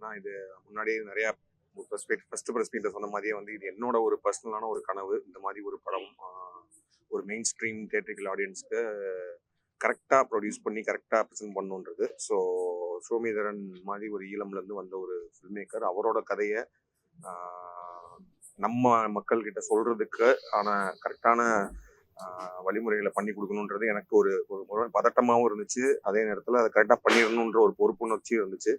ஏன்னா இது முன்னாடியே நிறையா ஃபர்ஸ்ட் ப்ரெஸ் மீட்டை சொன்ன மாதிரியே வந்து இது என்னோட ஒரு பர்சனலான ஒரு கனவு. இந்த மாதிரி ஒரு படம் ஒரு மெயின் ஸ்ட்ரீம் தியேட்ரிக்கல் ஆடியன்ஸ்க்கு கரெக்டாக ப்ரொடியூஸ் பண்ணி கரெக்டாக ப்ரெசென்ட் பண்ணுன்றது. ஸோ சோமிதரன் மாதிரி ஒரு ஈழம்லேருந்து வந்த ஒரு ஃபில்ம் மேக்கர் அவரோட கதையை நம்ம மக்கள்கிட்ட சொல்கிறதுக்கு கரெக்டான வழிமுறைகளை பண்ணி கொடுக்கணுன்றது எனக்கு ஒரு பதட்டமாகவும் இருந்துச்சு. அதே நேரத்தில் அதை கரெக்டாக பண்ணிடணுன்ற ஒரு பொறுப்புணர்ச்சியும் இருந்துச்சு.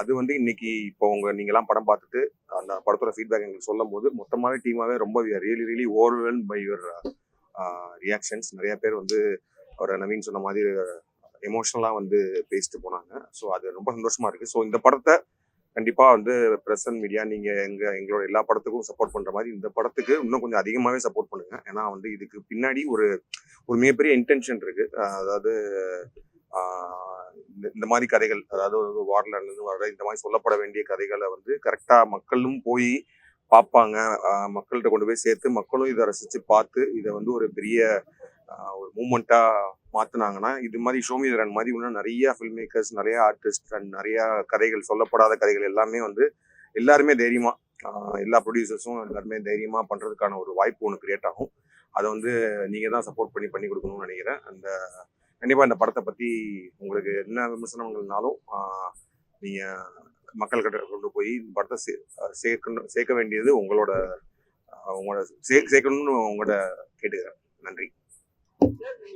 அது வந்து இன்னைக்கு இப்போ நீங்களாம் படம் பார்த்துட்டு அந்த படத்தோட ஃபீட்பேக் எங்களுக்கு சொல்லும் போது மொத்தமாகவே டீமாகவே ரொம்ப really overwhelm by your reactions. நிறைய பேர் வந்து அவர் நவீன் சொன்ன மாதிரி எமோஷனலாக வந்து பேசிட்டு போனாங்க. ஸோ அது ரொம்ப சந்தோஷமா இருக்கு. ஸோ இந்த படத்தை கண்டிப்பாக வந்து பிரஸ் அண்ட் மீடியா நீங்கள் எங்களோட எல்லா படத்துக்கும் சப்போர்ட் பண்ணுற மாதிரி இந்த படத்துக்கு இன்னும் கொஞ்சம் அதிகமாகவே சப்போர்ட் பண்ணுங்க. ஏன்னா வந்து இதுக்கு பின்னாடி ஒரு மிகப்பெரிய இன்டென்ஷன் இருக்கு. அதாவது இந்த மாதிரி கதைகள், அதாவது வார்ல இருந்து வர இந்த மாதிரி சொல்லப்பட வேண்டிய கதைகளை வந்து கரெக்டாக மக்களும் போய் பார்ப்பாங்க. மக்கள்கிட்ட கொண்டு போய் சேர்த்து மக்களும் இதை ரசித்து பார்த்து இதை வந்து ஒரு பெரிய ஒரு மூமெண்ட்டாக மாற்றினாங்கன்னா இது மாதிரி சோமிதரன் மாதிரி இன்னும் நிறைய ஃபில்ம் மேக்கர்ஸ், நிறைய ஆர்டிஸ்ட் அண்ட் நிறைய கதைகள், சொல்லப்படாத கதைகள் எல்லாமே வந்து எல்லாருமே தைரியமாக எல்லா ப்ரொடியூசர்ஸும் எல்லாருமே தைரியமாக பண்ணுறதுக்கான ஒரு வாய்ப்பு ஒன்று கிரியேட் ஆகும். அதை வந்து நீங்கள் தான் சப்போர்ட் பண்ணி கொடுக்கணும்னு நினைக்கிறேன். கண்டிப்பாக இந்த படத்தை பற்றி உங்களுக்கு என்ன விமர்சனங்கள்னாலும் நீங்கள் மக்கள்கிட்ட கொண்டு போய் இந்த படத்தை சேர்க்க வேண்டியது உங்களோட சேர்க்கணும்னு உங்கள்கிட்ட கேட்டுக்கிறேன். நன்றி.